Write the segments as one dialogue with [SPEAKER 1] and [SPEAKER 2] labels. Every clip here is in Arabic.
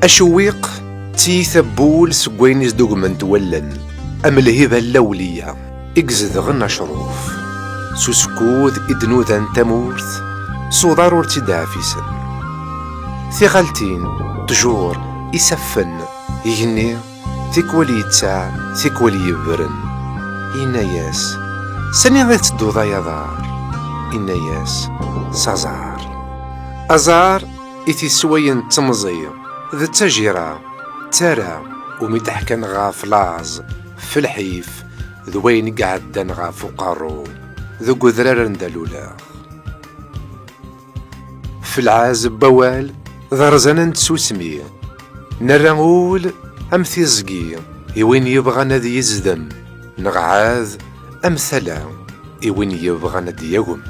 [SPEAKER 1] أشويق تيثبول سكوينيز دوغمنت ولن أم الهبة اللولية إكزد غنى شروف سوسكوذ إدنوذا تمورث صدار ارتدافسن ثغالتين تجور يسفن يغني تيكولي يتسع تيكولي يبرن إنا ياس سني غير تدوضا يضار إنا ياس سازار أزار إتي سوين تمزي ذا تجيرا ترى ومتحكن غاف لاز في الحيف ذوين قعدن غاف قارو ذو قذرار ندلولا في العازب بوال ذرزنا نتسوسمي نرغول أمثي زقي يوين يبغى ندي يزدم نغعاذ أمثلا يوين يبغى ندي يقم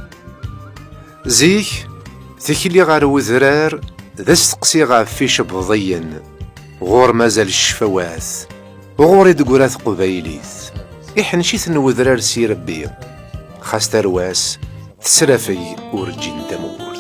[SPEAKER 1] زيك ثكلي غار وذرار ذا استقسي غاف فيش بضين غور مازال الشفواث وغور يدقوراث قبايليث إحنشيث نوذرار سي ربي خاص ترواس تسرافي ورجين دمورث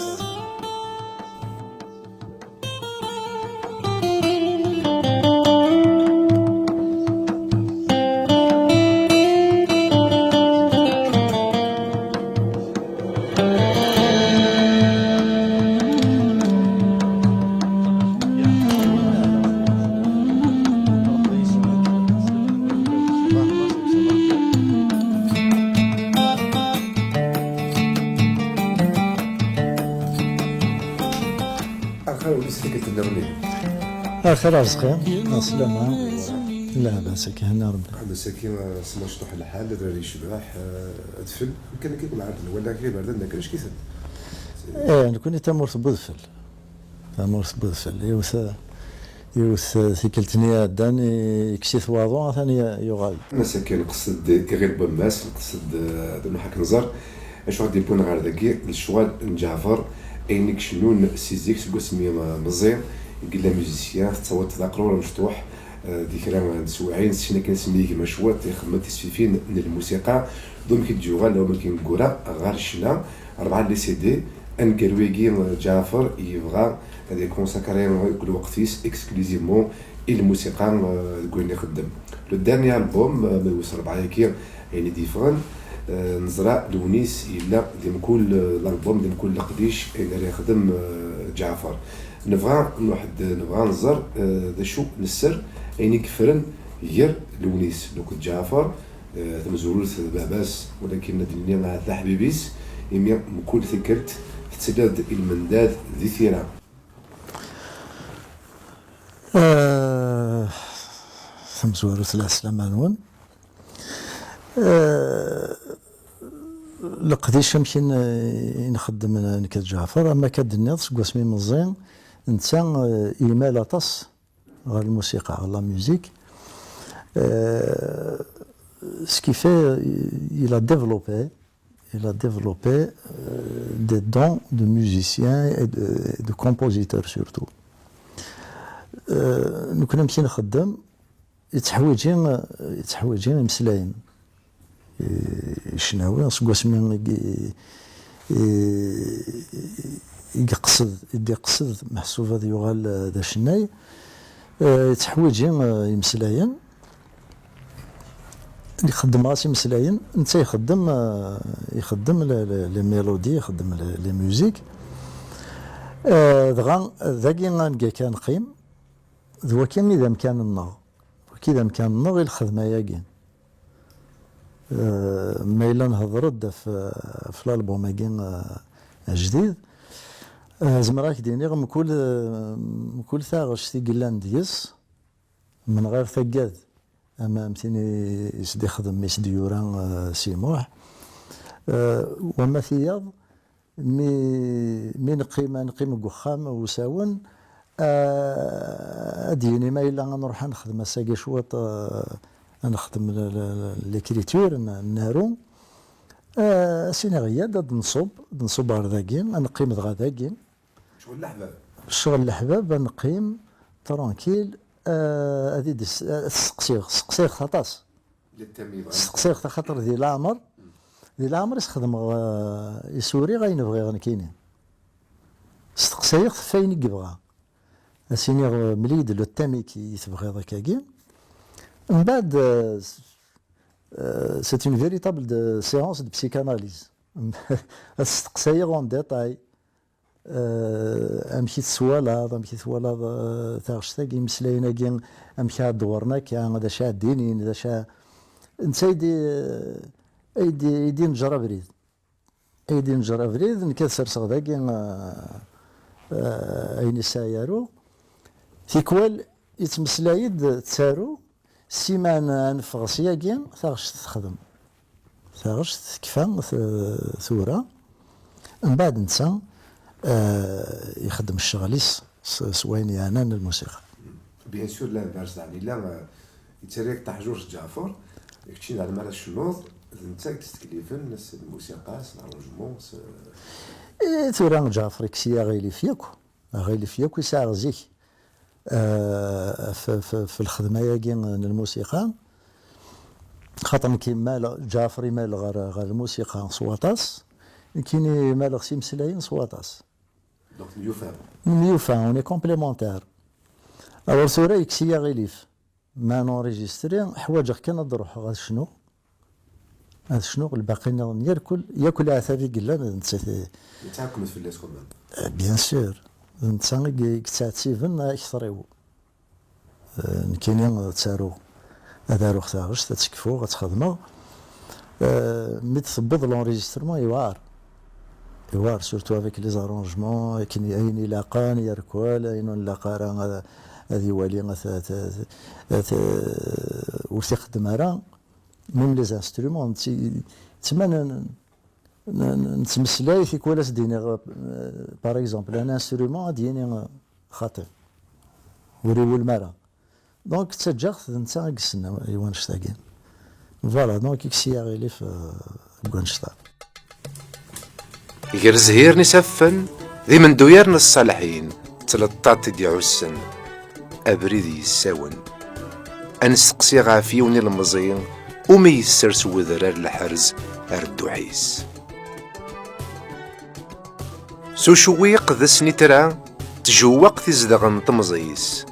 [SPEAKER 2] آخر رزقي السلامة لا بأس كهنا ربي
[SPEAKER 3] بس كي سما شطح الحال دراري شباح ادفل كان كيكون عاد ولا كي برد ما كانش كيسد
[SPEAKER 2] نكون تمورث بودفل يوث ثيكلتني دان يكشف واضو ثاني يغال
[SPEAKER 3] مساكن قصد غير بماس قصد دون حك نزار اش غادي يكون غير ذاكي الشوال نجافر اينك شنون سيزيك سمي مزيان قال لا ميوزيسيان تصوت تذاكروا مفتوح ديك راه نسوعين شنو كنسميه كيما شوات يخدم تسفيفين من الموسيقى دوم كيتجوغا لو ما كنقولها غير شنا 4 لي سي دي ان كرويغي جعفر يبغى هذا كونساكري كل وقتيس اكسكلوزيفمون الموسيقى كون يخدم لو داني البوم ما يوصل 4 كي يعني ديفرون نزرع لونيس الا ديال كل الالبوم ديال كل قديش اللي يخدم جعفر نبغى نزر ذا شو نسر يعني كفرن غير لونيس لو كنت جعفر تمزولت باباس ولكن ندنيا مع ذا حبيبيس يمي كل ثكلت تسداد المنداد ذي ثيرا
[SPEAKER 2] ثمزور ثلاث لمانون لقديش يمكن نخدم نكت جعفر اما كدنيض سكواسمي مزيان انسان ايمال طس غير الموسيقى غير لا ميوزيك سكيفي il a développé des dons de musicien et de compositeur surtout كنا نمشي نخدم يتحويجين مسلاين شناوي سكواسمي يقصد محسوب هذا يغال ذا شناي يتحويجي يمسلاين يخدم راسي مسلاين انت يخدم لي ميلودي يخدم لي ميوزيك دغا ذاكي غنكا كان قيم ذو كان اذا مكان النغ كذا مكان النغ الخدمه ياكين ما الا نهضر في الالبوم ياكين جديد زمراك ديني من كل ثاغش تيقلان ديس من غير ثقاد اما متيني يسدي خدم يسدي يوران سيموح وما ثياب مي نقيم قخام وساون اديني ما الا نروح نخدم ساقي شوط نخدم ليكريتور نارو سيني غياد نصب هرداكين نقيم غاداكين شغل الحباب نقيم ترانكيل هذه سقسيغ خطاس سقسيغ خاطر ذي العمر يخدم يسوري غاين بغي غنكيني سقسيغ فين يبغى اسيني مليد لو تامي كي تبغي ذاك من بعد سيت اون فيريتابل سيونس دو بسيكاناليز استقساي اون ديتاي امشي تسوالاض امشي تسوالاض تاغشتاكي مسلايناكي امشي دورنا كي هذا شا دينين هذا شا نسايدي ايدي نجرى بريد ايدي نجرى بريد نكسر صغداكي اين سايرو تيكوال يتمسلايد تسارو سيمانه نفغس ياكي ثاغش تخدم ثاغش كفا ثوره من بعد نتا يخدم الشغليس سوين يعنان الموسيقى.
[SPEAKER 3] بيان سور لا بارز يعني لا يتريك تاع جورج جعفر كتشين على مرا الشنوض انت تستكليفن الموسيقى الارونجمون
[SPEAKER 2] ثورة جعفر كسيا غيلي فياكو يساع زيك في الخدمه ياكي الموسيقى خاطر كيما جعفر يمال غير الموسيقى سواطاس كاين مال خصي مسلاين سواطاس
[SPEAKER 3] دونك ميوفا
[SPEAKER 2] اوني كومبليمونتير alors ثورة يكسيا غيليف ما نوريجيستري حوايجك كان نروح غا شنو هذا شنو الباقي ياكل عثافي قلا نسيت
[SPEAKER 3] تاعكم في الناس كمان
[SPEAKER 2] بيان سور نتا كتاتيفن اكثريو كاينين تسارو هذا روح تاغش تتكفو غتخدمو مي تثبط لونريجسترمون يوار سورتو افيك لي زارونجمون كاين اين لاقان يركوال اين لاقا هذه والي ورثي خدم راه ميم لي زانسترومون تما نتمسلاي في كولاس ديني باغ اكزومبل ان انسترومون ديني خاطئ وريول المرا دونك تسجخت نتا قسنا ايوان شتاكين فوالا دونك كسيا غيلي في كونشتا
[SPEAKER 1] غير زهير نسفن ذي من دويرنا الصالحين تلطات دي عسن أبريد يساون أنسقسي غافيوني المزين ومي يسرس وذرار الحرز أردو عيس سو شويق ذا سنترا تجوق تزدغن تمزيس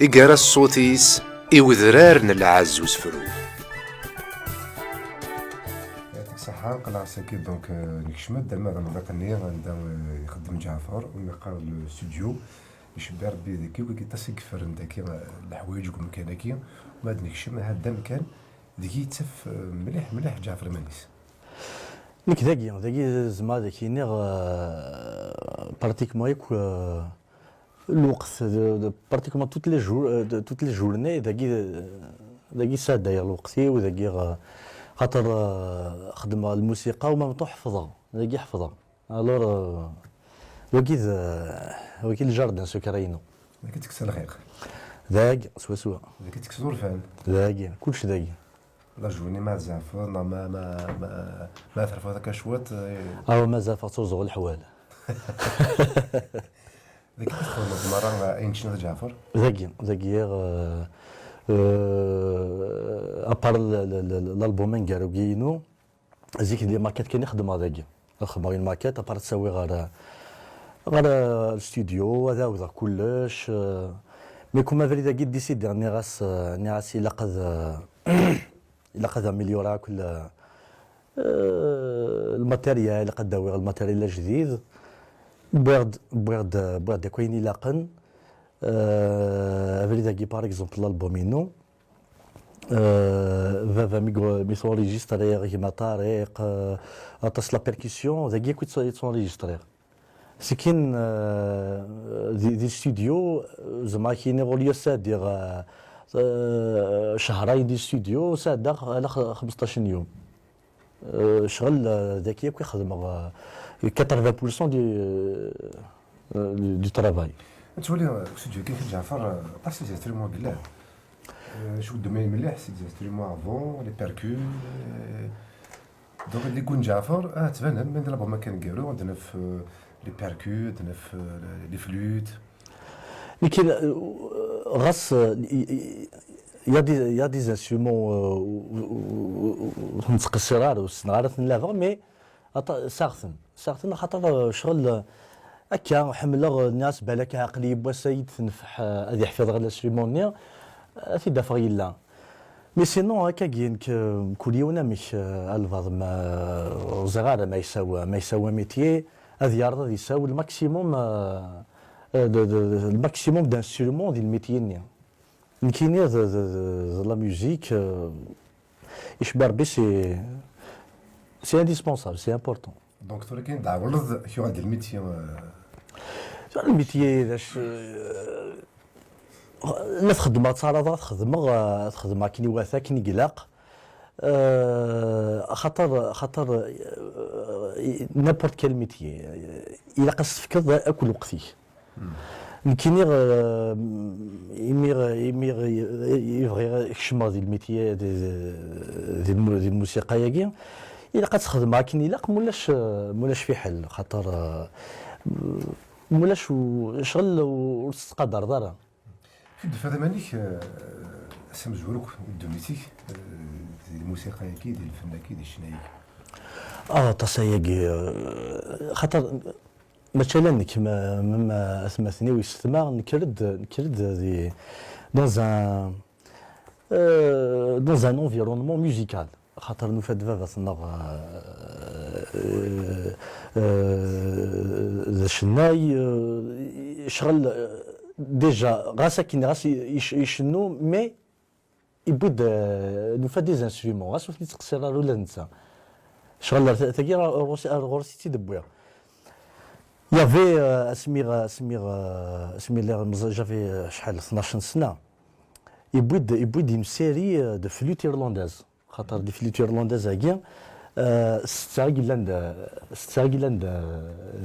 [SPEAKER 1] إقرا الصوتيس إوذرارن العز وسفرو
[SPEAKER 3] صحة قلع ساكيد دونك نكشمت دما غنغني غندا يخدم جعفر ونلقى الاستوديو يشبه ربي ذاكي وكيتصل كفرن ذاكي الحوايج وكل مكان ذاكي وبعد نكشم هذا مكان ذاكي يتسف مليح جعفر مانيس
[SPEAKER 2] نيك ذاكي زعما ذاكي نيغ براتيكمون ياك الوقت براتيكمون توت لي جورني ذاكي ساد داير الوقتي وذاكي خاطر خدم الموسيقى وما تحفظها ذاكي يحفظها الور وكيد الجاردن سكرينو
[SPEAKER 3] ذاكي تكسر الخيق
[SPEAKER 2] ذاك سوا
[SPEAKER 3] ذاكي تكسر الفن
[SPEAKER 2] ذاكي كلشي ذاكي
[SPEAKER 3] لا جوني ما زعفر ما تعرف هذاك شوات
[SPEAKER 2] ما زعفر توزغ الحوال
[SPEAKER 3] ذاكي تدخل مرة اين شنو جعفر
[SPEAKER 2] ذاكي ابار الالبومين كاروكينو زيك دي ماكيت كاين يخدم هذاك خدم الماكيت ابار تسوي غير الاستوديو هذا وذا كلش مي كوما فري ذاك ديسيدي راني غاس الا قد امليورا كل الماتيريال قد داوي الماتيريال الجديد بغد كاين يلاقن فري ذاك باغ اكزومبل الالبومينو فافا ميثوريجيستري كيما طريق اتصل لا بيركسيون ذاك كنت يتونريجيستري سي كاين دي ستوديو زعما كاين ايفوليو سادير شهرين دي ستوديو سادة على 15 يوم شغل ذاك ياك يخدم 80% دي ترافاي
[SPEAKER 3] تولي استوديو كاين جعفر باسي زيستريمون بالله شو الدومين مليح سي زيستريمون افون لي بيركو دونك اللي يكون جعفر تبان من الالبوم ما كان كارو عندنا في لي بيركو عندنا في لي فلوت
[SPEAKER 2] لكن غاس يا دي انسترومون نتقصرار وسنغارة نلافا مي ساغثن خاطر شغل هكا حملغ الناس بالك عقلي بوسايد تنفح هذه يحفظ غير السيمونيا في دافع يلا مي سينون هكا كاين كل يوم مش الفاظ ما صغار ما يسوى ميتيي هذا يرضى يساوي الماكسيموم الماكسيموم دانسترومون ديال الميتيي نيا كاين لا ميوزيك يشبر بي سي انديسبونسابل سي امبورطون
[SPEAKER 3] دونك تولي كاين دعوه شو غادي الميتي
[SPEAKER 2] الميتيي باش لا تخدم تخدم كيني واثا كيني قلاق خاطر نابورت كال ميتيي الا قص تفكر اكل وقتي كيني يبغي يكشم ديال الميتيي ديال الموسيقى ياكي الا قد تخدم كيني لاق مولاش في حل خاطر مولاش شغل وتقدر دارا
[SPEAKER 3] في الدفاع مانيك سام زوروك دوميتيك ديال الموسيقى ياكي ديال الفن ياكي ديال الشنايك
[SPEAKER 2] تصايقي خاطر مثلا كما مما اثمثني ويستمع نكرد دي dans un environnement musical خاطر نفاد فافا صنغ الشناي شغل ديجا غاسا كي غاس يشنو مي يبود نفاد دي انسترومون غاس وفني تقصير ولا نسى شغل تاكي غورسيتي دبويا يافي اسمي جافي شحال 12 سنه يبود une série de flûte irlandaise خاطر دي فلوت irlandaise هاكيا ستاغيلاند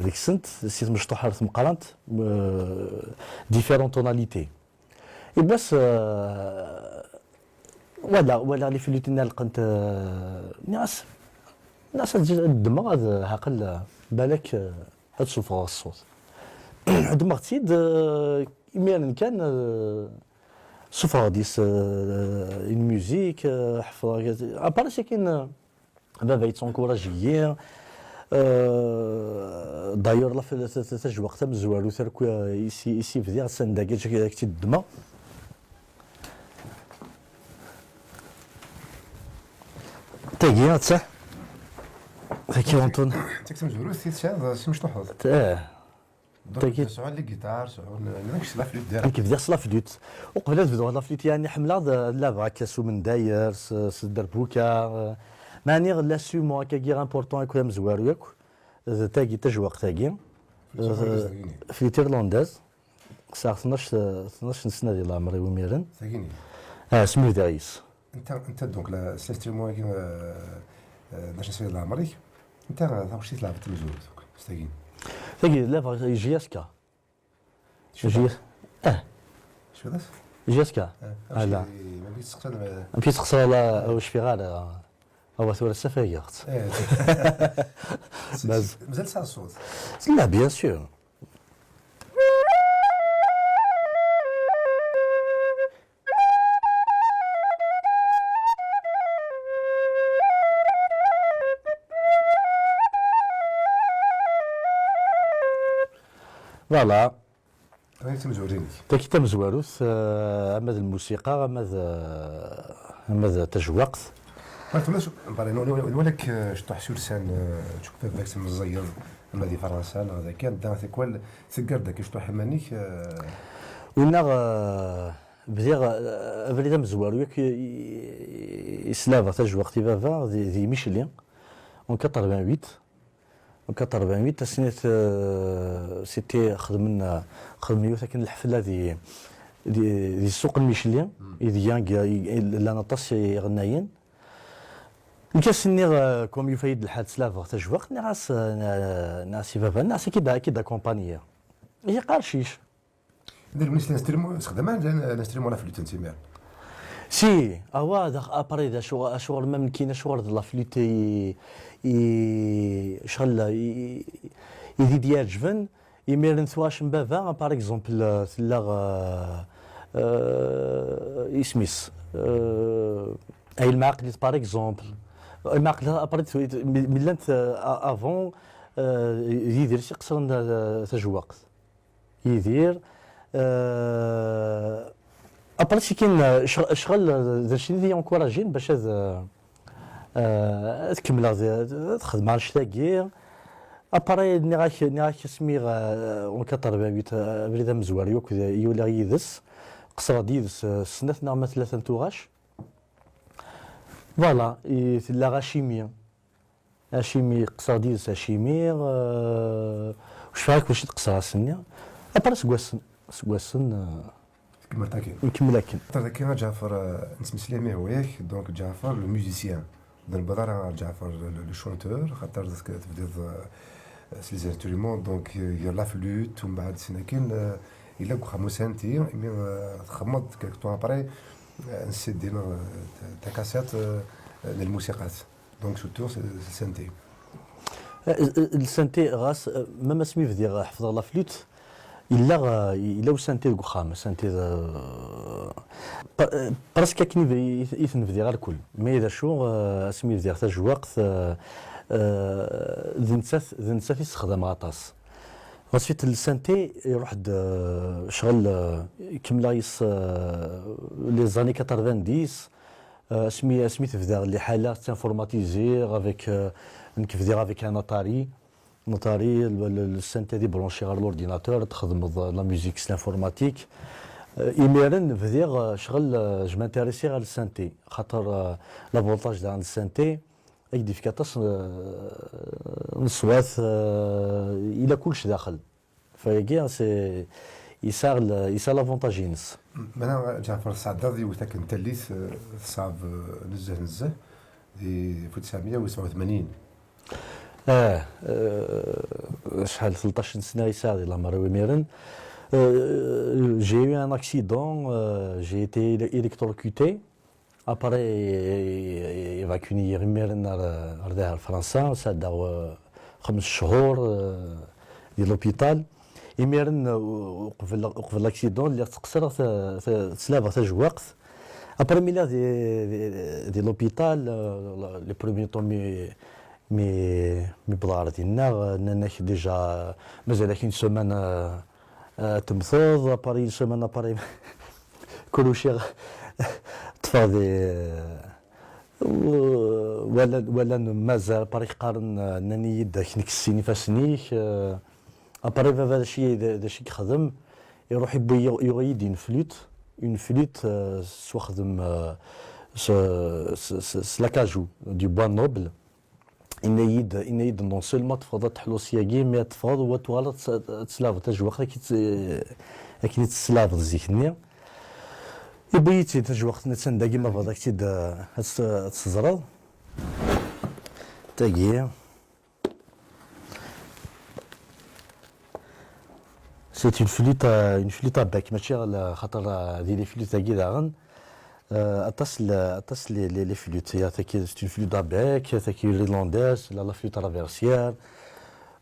[SPEAKER 2] ديك السنت سيت مشطوحه رسم قرانت ديفيرون توناليتي بس ولا لي فلوت نلقنت ناس الدماغ عقل بالك تشوف الصوت دماغ تيد يمين كان شوف هاديس الموسيك حفظ ابارسي كاين بابا يتونكوراجي دايور لا في وقتها مزوالو تركو يسي فدي سنداكي كتي الدما تاكي صح هاكي انطون
[SPEAKER 3] تكتم زوالو سي مشطوحه
[SPEAKER 2] تاكي
[SPEAKER 3] سؤال لي جيتار سؤال ناكش لا فلوت ديالك
[SPEAKER 2] كيف دير لا فلوت وقبل تبداو لا فلوت يعني حمله لا كاسو من داير صدر بوكا ماني لا سومو هكا كي امبورطون يكون مزوار ياك تاكي تجوق تاكي فلوت ايرلانداز ساعه 12 سنه ديال عمري وميرن
[SPEAKER 3] ثقيني
[SPEAKER 2] سميو دايس
[SPEAKER 3] انت دونك لا سيستيمو كي باش نسوي ديال عمري انت واش تلعب تلزوز ثقيني
[SPEAKER 2] ثقيني لا جياسكا جي
[SPEAKER 3] شو هذا
[SPEAKER 2] جياسكا لا
[SPEAKER 3] ما بغيتش تسقسى
[SPEAKER 2] ما تسقسى لا واش في غاله هو ثور السفايات
[SPEAKER 3] مازال ساعه الصوت
[SPEAKER 2] لا بيان سور فوالا
[SPEAKER 3] انت مزوريني
[SPEAKER 2] تاكي مزواروث اما الموسيقى اما تجوقت
[SPEAKER 3] عرفت ولك شطح شو لسان تشوف ذاك المزير اما دي فرنسا هذا كان دا كوال سكر داك شطح مانيك
[SPEAKER 2] ونا بديغ مزوارو ياك يسلافا تجوقتي فافا دي ميشلين اون 88 سنيت سيتي خدمنا يوثا الحفله دي سوق الميشلين يديان لا نطاس غنايين نكاسني كوم يفيد الحاد سلافا تجوق ناس فافا ناس كيدا كومبانيا هي قارشيش
[SPEAKER 3] ندير بالنسبه نستلمو نستلمو لا فلوت نتيمير
[SPEAKER 2] سي هذا ابري ذا شغل ما كاين شغل لا فلوت شغل يدي ديال جفن يميرن ثواش بافا باغ اكزومبل لا اسميس اي المعقل باغ اكزومبل المعقل ابري ملانت افون يدير شي قصر تجوقت يدير ابري شي كاين شغل درتي لي انكوراجين باش تكمل تخدم على الشتاكي ابري ني غاك سميغ اون 88 بريد مزواريوك يولي يدس قصر ديدس سنه نعم 3 توغاش فوالا لا غاشيمي هاشيمي قصر ديدس هاشيمي واش فاك باش تقصر السنه ابري سكواسن نكمل لكن
[SPEAKER 3] كيما جعفر نسمسلي مي هواك دونك جعفر لو ميوزيسيان بالبدار جعفر لو شونتور خاطر تبدا سي لي انسترومون دونك يا لا فلوت ومن بعد سينا كاين الا خمو سنتي مي خمض كيك تو ابري نسيت تا كاسيت للموسيقات دونك سوتور سنتي
[SPEAKER 2] السنتي غاس ما اسمي في ديال حفظ لا فلوت الا وسنتي الوخام سنتي براسك كني يثن في ديال الكل مي اذا شو اسمي في ديال حتى وقت ذنسات يستخدم غطاس وصفيت السنتي يروح شغل كملايس لي زاني 90 اسمي تفدير اللي حالات انفورماتيزي افيك نكفدير افيك ان اتاري نوتاري السنتي دي برونشي على الاورديناتور تخدم لا ميوزيك لانفورماتيك ايميرن فدير شغل جو مانتيريسي على السنتي خاطر لا فولتاج تاع السنتي ايديفيكاتاس نصوات الى كلش داخل فيجي سي يسار لافونتاج ينس
[SPEAKER 3] مانا جعفر السعداضي وقتك انت اللي صعب نزه في 1987
[SPEAKER 2] شحال 13 سنه يسار لا مروي ميرن j'ai eu un accident j'ai été électrocuté après évacué يميرن على فرنسا ساداو 5 شهور ديال لوبيتال يميرن وقف لاكسيدون اللي تقصر تسلابه تاع وقت ابري ميلا دي لوبيتال لي بروميي طون مي بضار ديالنا ناك ديجا مازال كاين سيمانه تمثوض ابري سيمانه ابري كلشي تفاضي ولا مازال بري قارن انني يدك نكسيني فاسنيك ابري هذا الشيء يخدم يروح يغيد اون فلوت سوا خدم سلاكاجو دي بوا نوبل يد نون سولمون تفاضل تحلو سياكي مي تفاضل وتوالا تسلاف تجوق كي تسلاف زيكني يبيتي تجوق نتسن داكي ما فضاك تيد تزرد تاكي سيت اون فلوت باك ماشي خاطر هذه لي فلوت تاكي داغن اتصل لي فلوت هي تاكي سيت اون فلوت باك تاكي ريلانديس لا فلوت ترافيرسيير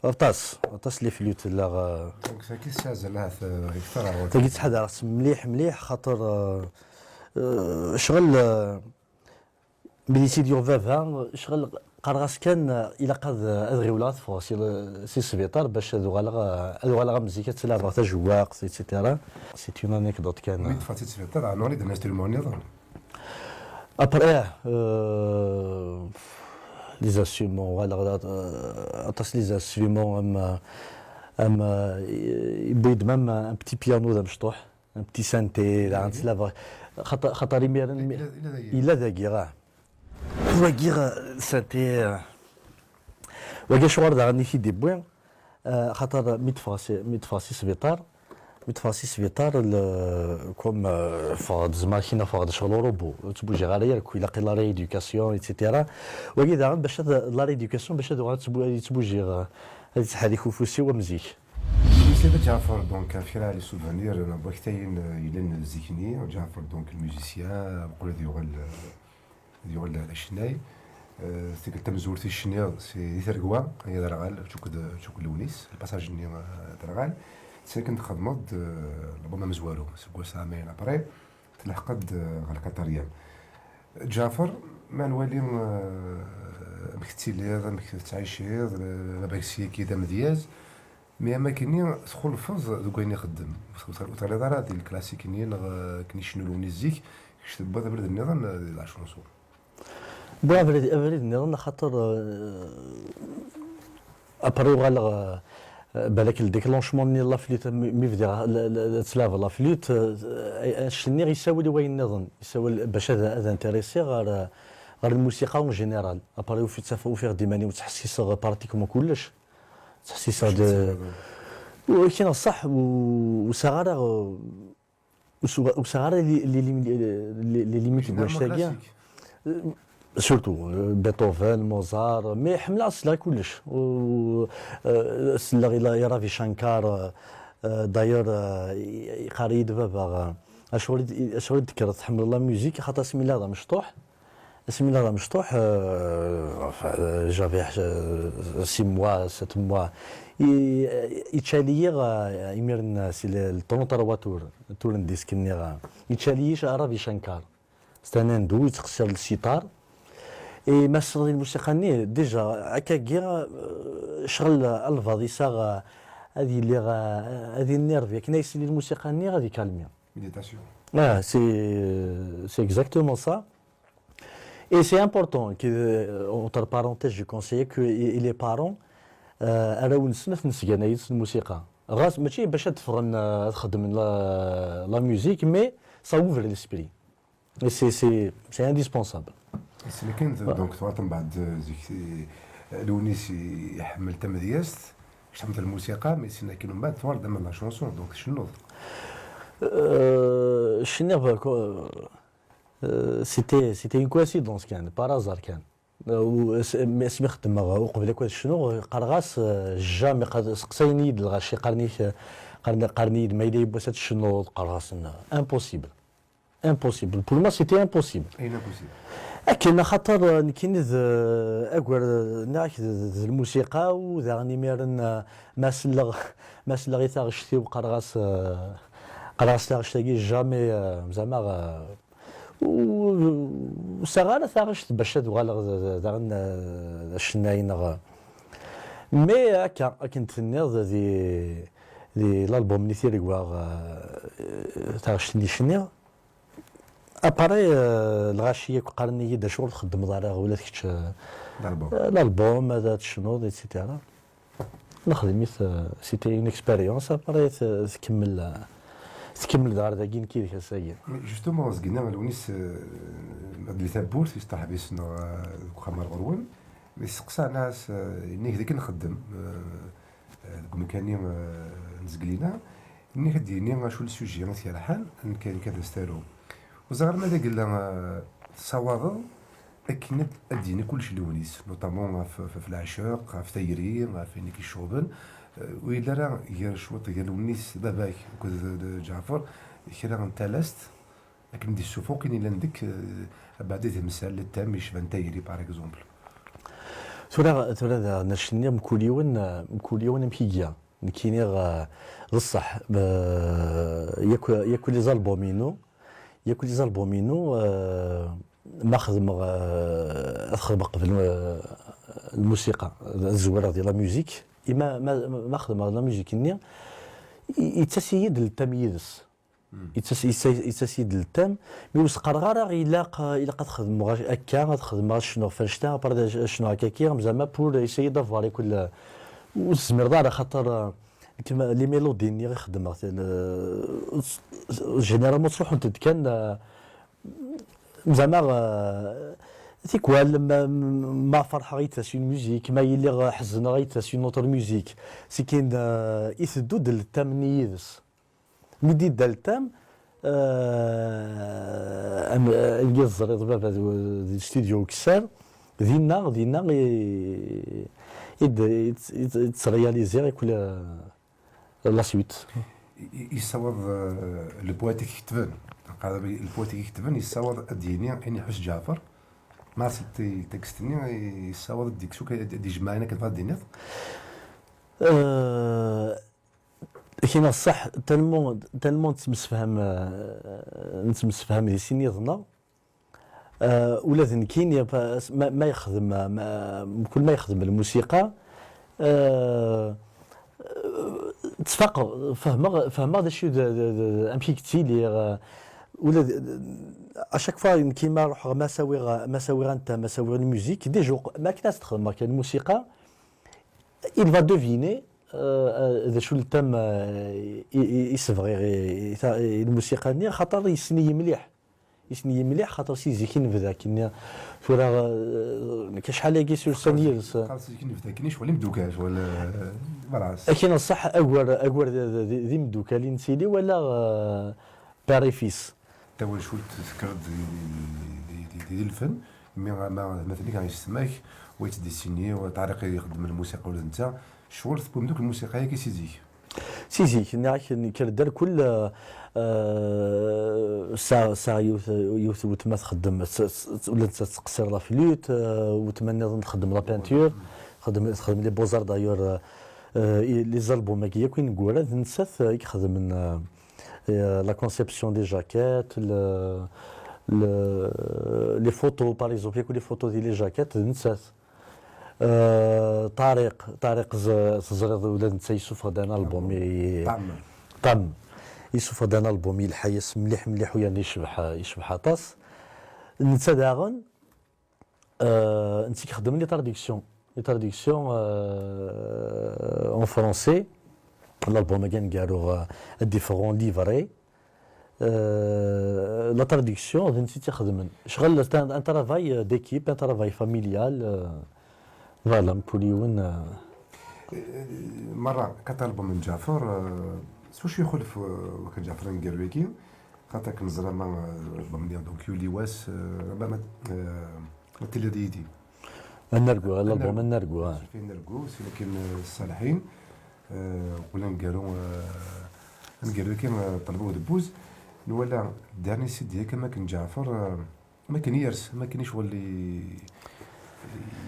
[SPEAKER 2] اتصل لي فلوت لا
[SPEAKER 3] دونك ساكي سازل اكثر
[SPEAKER 2] تاكي تحضر مليح خاطر شغل ميديسي ديال فافا شغل قرغاس كان الى قاد ادغي ولات فوسي سي سبيطار باش هذو غالا مزيكا تلعب حتى جواق ايتترا سي اون انيكدوت كان
[SPEAKER 3] مي تفاتي سبيطار عنوري دنا ستريمون نظام
[SPEAKER 2] ابري لي زاسيمون ولا اتصل لي زاسيمون اما يبيد مام ان بتي بيانو ذا مشطوح ان بتي سانتي عند سلافا خاطر يميرن الا داكي وكيغ سانتي وكا شوار داغني في دي بوين خاطر ميتفاسي سبيطار كوم فاد زماكينه فاد شغل روبو تبوجي غير كي لاقي لا ريديوكاسيون ايتترا وكي داغن باش لا ريديوكاسيون باش تبوجي هذه تحدي كوفوسي ومزيك
[SPEAKER 3] سيدي جعفر دونك فيرا لي سوفونير انا بوقتين يلن الزيكني جعفر دونك الميوزيسيان بقول ديال الشناي تيك تمزورتي الشناي سي ثرقوا هي درغال شوك لونيس الباساج ني درغال ساكن خدمت ربما مزوالو سكوا سامين ابري تلحقت غير كاتاريان جعفر ما نولي مكتيليض مكتعيشيض باكسي كذا مدياز مي اما كيني تدخل فز دوك كاين يخدم وتغلي دار هذه الكلاسيكيين كني شنو الميوزيك كتب هذا برد النظام لا شونسو
[SPEAKER 2] بون افريد النظام خاطر ابري غالغ بالك الديكلونشمون ديال لا فلوت مي فدير تلاف لا فلوت الشنيغ يساوي لي وين النظام يساوي باش هذا انتريسي غير الموسيقى اون جينيرال ابري في تفاو فيه ديماني وتحسيس بارتيكومون كلش تحسيس هذا ولكن صح وصغار وصغار اللي ليميت واش تاعي سورتو بيتهوفن موزار مي حمل اصلا كلش و سلا رافي شانكار داير قريد بابا اشغل ذكرت حمل الله ميوزيك خاطر اسمي الله مشطوح اسمي الله مشطوح جافي 6 موا 7 موا يتشاليغ يميرن سي الطونطر تور ديسك نيغا يتشاليش رافي شانكار ستانندو يتخسر السيطار اي مسرد الموسيقى ني ديجا هكا كيا شغل الفاضي صاغ هذه اللي هذه النيرف كنا يسلي الموسيقى ني غادي كالمي
[SPEAKER 3] ميديتاسيون
[SPEAKER 2] سي اكزاكتومون سا اي سي امبورطون كي اونتر بارونتيز جو كونسيي كو لي بارون راهو نسنف نسكانايت الموسيقى غاس ماشي باش تفرن تخدم لا ميوزيك مي سا اوفر ليسبري سي انديسبونسابل
[SPEAKER 3] سي كاين دونك توات من بعد زيك لونيس يحمل تم دياست شمت الموسيقى مي سينا كاين من بعد توار دم لا شونسون دونك شنو
[SPEAKER 2] شنو سيتي اون كوانسيدونس كان بارازار كان اسمي خدم وقبل هكا شنو قرغاس جامي قد سقسيني الغاشي قرني ما يدي بوسات شنو قرغاس امبوسيبل بور ما سيتي امبوسيبل كاين خاطر كاين اكبر ناك الموسيقى وذا نيميرن ما سلغ تاغشتي وقرغاس تاغشتي جامي زعما وصغار ثاغشت باش تبغى دارن الشناين مي هكا كنت النيض دي الالبوم اللي تيريكوا ثاغشتني شنيا اباري الغاشيه قرني دا شغل خدم دارها ولا كيتش الالبوم هذا شنو ايتترا نخدم سيتي اون اكسبيريونس اباري تكمل دار داكين كي ديك الساعه
[SPEAKER 3] جوستومون زقنا لونيس اللي ثابوت يستحب يسنو خمر غرون مي سقسا ناس اني هذيك نخدم كمكاني نزقلينا اني خديني شو السوجي ما تيرحال كان كذا ستارو وزغر ماذا قلنا تصاوض اكيد اديني كلشي لونيس نوطامون في العشاق في تايري في انك الشوبن وإلا راه غير شوط ديال ونيس باباك جعفر كرا تالست لكن دي السفوق كاين الا عندك بعد تمثال للتام يشبه تايري باغ اكزومبل
[SPEAKER 2] ترى نشني مكوليون مكيجيا كاين غصح ياكل لي زالبومينو ماخذ اخذ قبل الموسيقى الزواره ديال لا ميوزيك إما ما خدم لا ميوزيك ني يتسيد التمييز يتسيد التام مي وسقر غير الا تخدم هكا تخدم شنو فاشتا برد شنو هكا كي زعما بور يسيد افوالي كل والزمير دار خاطر كما لي ميلودي اللي يخدم جينيرالمون تروح انت كان زعما تيكوال ما فرحه غيتاس اون ميوزيك ما يلي حزن غيتاس اون اوتر ميوزيك سي كاين يثدو ديال التام نيدس ميدي ديال التام الجي الزريط بابا ديال الاستوديو كسار دينا يترياليزي كل لا سويت
[SPEAKER 3] يصور البواتيك يكتبن البواتيك يكتبن يصور ديني اني حس جعفر ما سيتي تكستني يصور ديك شو دي جماعنا كتبغى دينيت
[SPEAKER 2] كاين الصح تالمون نتمسفهم دي سينيضنا ولا ذنكين ما يخدم كل ما يخدم الموسيقى تفاق فهمه ذا شو امشي كتير ولا اشاك فوا كيما نروح مساوي انت مساوي الموسيك ديجا ما كناش تخدم كان الموسيقى il va deviner ذا شو اللي تم يسفغي الموسيقى ني خاطر يسني مليح خاطر سي كي نبدا كي فورا كشحال هكي سور سانيرز
[SPEAKER 3] خلاص كي نبدا كنيش ولا مدوكاش ولا فراس
[SPEAKER 2] اكيد الصح اكور ذي مدوكالي نسيلي ولا باريفيس
[SPEAKER 3] تا هو شو تذكر ديال الفن ما مثلا كان يسمعك ويتديسيني وطريقه يخدم الموسيقى ولا انت شغل تبون دوك الموسيقى هي
[SPEAKER 2] سيزي كندير كل ساعة يوث وتما تخدم ولا تقصر لا فلوت وتمنى نخدم لا بانتور نخدم لي بوزار دايور لي زالبوم هكايا كي نقول نسات يخدم لا كونسيبسيون دي جاكيت لي فوتو باغ اكزومبل يكون لي فوتو ديال لي جاكيت نسات طارق زريض ولاد نتا يوسف غدا البوم طم يوسف غدا البوم الحيس مليح ويعني يشبح طاس نتا داغن انت كخدم لي تراديكسيون اون فرونسي الالبوم كان كارو ديفيرون ليفري لا تراديكسيون انت تخدم شغل ان ترافاي ديكيب ان ترافاي فاميليال فوالا مكوليون
[SPEAKER 3] مرة كطالب من جعفر سوش يخلف وكان جعفر نقرويكي خاطر كنزرا ما بمنيا دونك يولي واس ما تيلا ديدي
[SPEAKER 2] النرقو الالبوم النرقو
[SPEAKER 3] في النرقو لكن الصالحين ولا نقرويكي طلبوا دبوز ولا داني سيدي كما كان جعفر ما كان يرس ما كانش ولي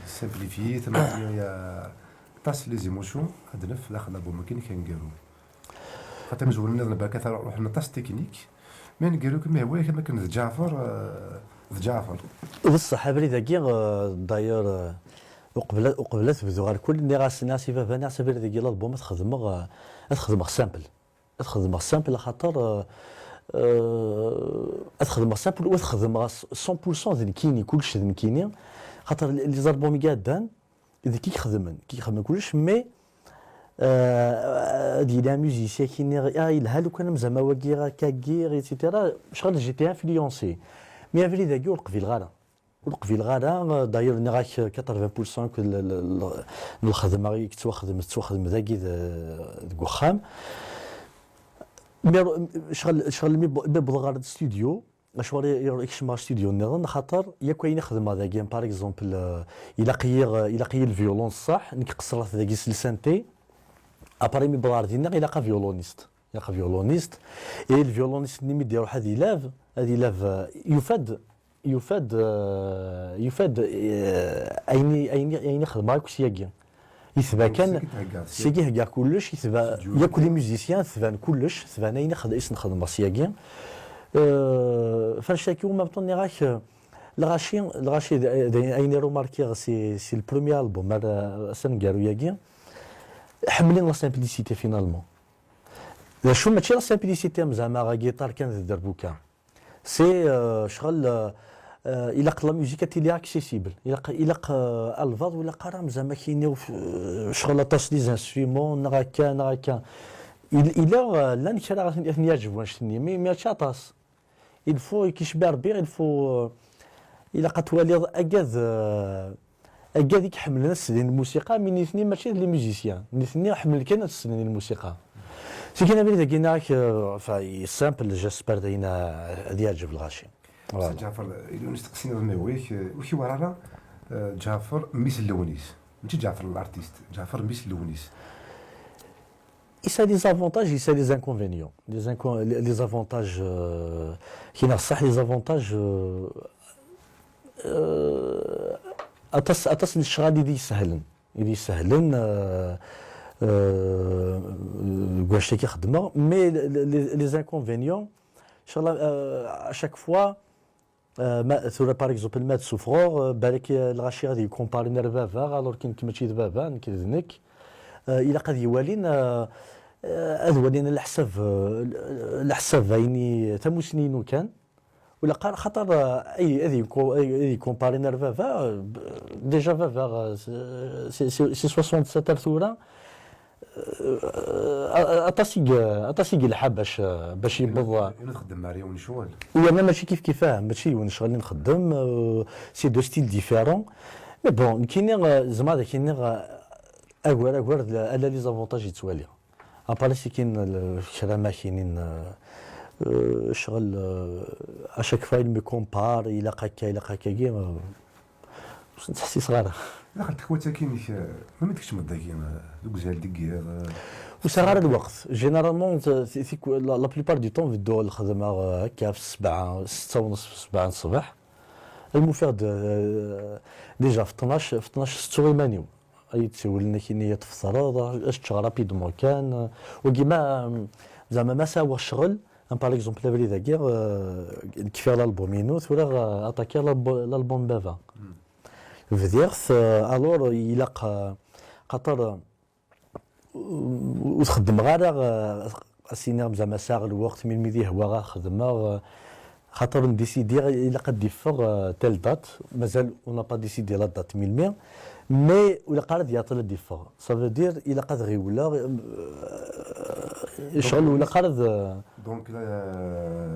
[SPEAKER 3] سامبليفيي ثم يا طاس لي زيموسيون هاد في داخل الالبوم كاين كنقالو خاطر مزولنا باكا روح طاس تكنيك ما نقالو كما هو كما كان جعفر
[SPEAKER 2] بصح بلي ذاكي داير وقبل تبدو غير كل اللي ناس فافا ناس بلي ذاكي الالبوم تخدم سامبل خاطر تخدم سامبل وتخدم 100% ذنكيني كلشي ذنكيني خاطر لي زالبوم قادان اذا كيخدم كلش مي دي لا ميوزيسيان كي يلها لو كان زعما واكي كاكير ايتترا شغل جيتي انفلونسي مي افري ذاكي والقفيل غادا داير نراك 80% الخدمه تخدم ذاكي ذاك وخام شغل مي بلغار الاستوديو شغل يكشما ستوديو نظن خاطر يا كاين يخدم هذا كيم باغ اكزومبل الى قي الفيولون صح نقصرت ذاك السنتي ابري مي بلار دينا الى فيولونيست اي الفيولونيست اللي ميديرو هذه لاف يفاد اين يخدم هاك شي يثبا كان سيكي كاع كلش يثبا يا كل ميوزيسيان ثبان كلش ثبان اين نخدم سياكي فالشاكي وما بطني غاك الغاشي اين روماركي سي البروميير البوم سنقارو ياكي حملين لا سامبليسيتي فينالمون شو ماشي لا سامبليسيتي زعما غا جيتار كان دربوكا سي شغل يلاق لا ميوزيك تيلي اكسيسيبل يلاق الفاظ ولا قرام زعما كاينين شغل طاس لي انسترومون نغاكا الى لا نكرا غادي يعجبو نشتني مي شاطاس الفو كيشبع ربي الفو الى قتوالي اكاد يحمل ناس ديال الموسيقى من اثنين ماشي لي ميوزيسيان الاثنين حمل كان ناس ديال الموسيقى سي كاين بلي كايناك فاي سامبل جاسبر دينا غادي يعجب الغاشي
[SPEAKER 3] جعفر الا نستقسينا نويك وشي ورانا جعفر ميس اللونيس ماشي جعفر الارتيست جعفر ميس اللونيس
[SPEAKER 2] ça a des avantages et ça a des inconvénients. Les avantages qui n'a pas les avantages أتصل الشغل يدي يسهلن واش كي خدمه مي لي انكونفينيون ان شاء الله à chaque fois ما ثورة باغ اكزومبل مات سوفغور بالك الغاشي غادي يكومباري نير بابا الور كاين كي ماشي بابا نك الى قد يوالين هذا ولينا الحساب عيني تموسنين كان ولا قال خاطر اي كومباري نير بابا ديجا بابا سي 67 ثوره اطاسي الحاب باش يبض
[SPEAKER 3] نخدم مع ريون شوال
[SPEAKER 2] وانا ماشي كيفاه ماشي ونشغل نخدم سي دو ستيل ديفيرون مي بون كاين زعما كاين اكوار الا لي زافونتاج يتوالي اباري سي كاين شرا ما كاينين شغل اشاك فايل مي كومبار الى هكا كاع تحسي صغيره
[SPEAKER 3] دخلت خواتها كاين ما تكتش مداكين دوك زال ديك
[SPEAKER 2] وصغار الوقت جينيرالمون لا بليبار دو طون في الدول الخدمه هكا في 7 6 ونص 7 الصباح المفيد ديجا في 12 6 مانيو اي تسولنا كاين تفطر اش تشغل رابيدمون كان وكيما زعما ما ساوى الشغل باغ اكزومبل افري ذاكير كيف الالبومينو ولا اتاكي الالبوم بافا فديرث الور يلاق خاطر وتخدم غير اسينير زعما ساغ الوقت من ميدي هو خدمه خاطر نديسيدي الا قد يفر تيل دات مازال اون با ديسيدي لا دات 1000 مي ولا قال يعطي ديفور سافو دير الا قد غي ولا شغل ولا قال
[SPEAKER 3] دونك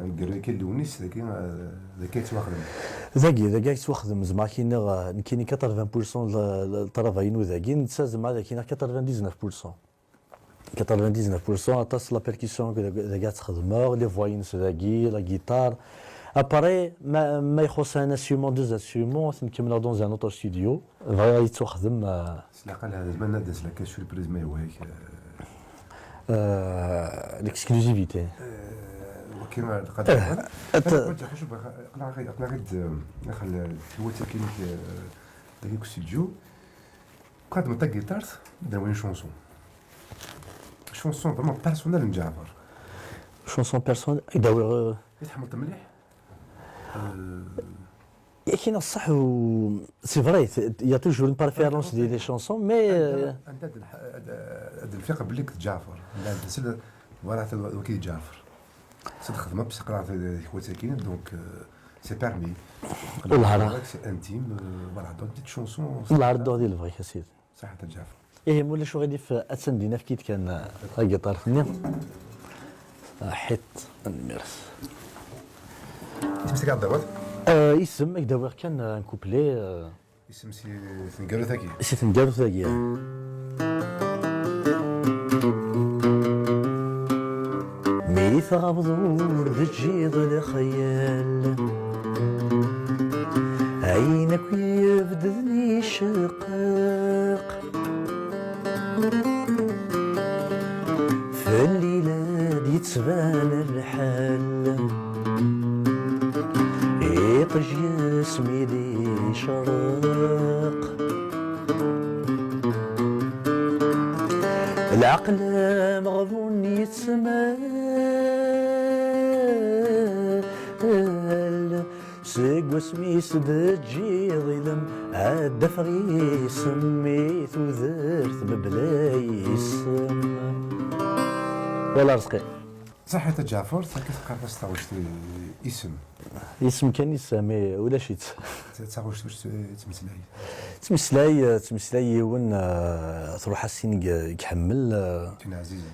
[SPEAKER 3] ندير كي دونيس ذاك تواخدم
[SPEAKER 2] ذاك يتواخدم زعما كاين 80% الطرافاين ذاكي نتا زعما كاين 99% اطاس لا بيركسيون ذاك تخدمها لي فواينس ذاكي لا جيتار اباري ما يخص ان انسترومون دوز انسترومون نكملوا دون ان اوتر ستوديو فغا يتخدم
[SPEAKER 3] سلاقه هذا زمان نادس لك سوربريز ما هو هيك
[SPEAKER 2] ليكسكلوزيفيتي
[SPEAKER 3] وكيما قد شوف اقنع غير نخل هو كاين داك الاستوديو قد مطق جيتار دار وين شونسون فريمون بيرسونيل من جعفر
[SPEAKER 2] شونسون بيرسونيل يداور
[SPEAKER 3] يتحمل مليح
[SPEAKER 2] كاين الصح سي فري يا توجور اون بريفيرونس ديال لي شونسون مي
[SPEAKER 3] انت هاد الفقه بليك جعفر لا سير فوالا وكي جعفر سير خدمه بس قرا في خواتها كاين دونك سي بيرمي
[SPEAKER 2] والله
[SPEAKER 3] سي انتيم فوالا دونك دي شونسون
[SPEAKER 2] الله ردو ديال الفري سيدي
[SPEAKER 3] صح حتى جعفر
[SPEAKER 2] ايه مولا شو غادي في اتسندينا في كيت كان الجيتار فني حيت الميرس
[SPEAKER 3] اسم قاعد دوات
[SPEAKER 2] اسم داوير كان ان كوبلي
[SPEAKER 3] اسم سي تنقالو ثاكي
[SPEAKER 2] سي تنقالو ثاكي ميث غبضور تجيض الخيال عينك يبدلني شقاق في الليلة دي تبان الحال يطج يسمي لي شراق العقل مغبون يتسمال سيق سمي سدجي ظلم عالدفغي سميت وذرت ببلاي السم ولا رزقي
[SPEAKER 3] صح حتى جعفر تقرب تستعوش اسم
[SPEAKER 2] كان يسمي ولا شيت
[SPEAKER 3] تستعوش تمسلاي
[SPEAKER 2] تمسلاي ون تروح السين يحمل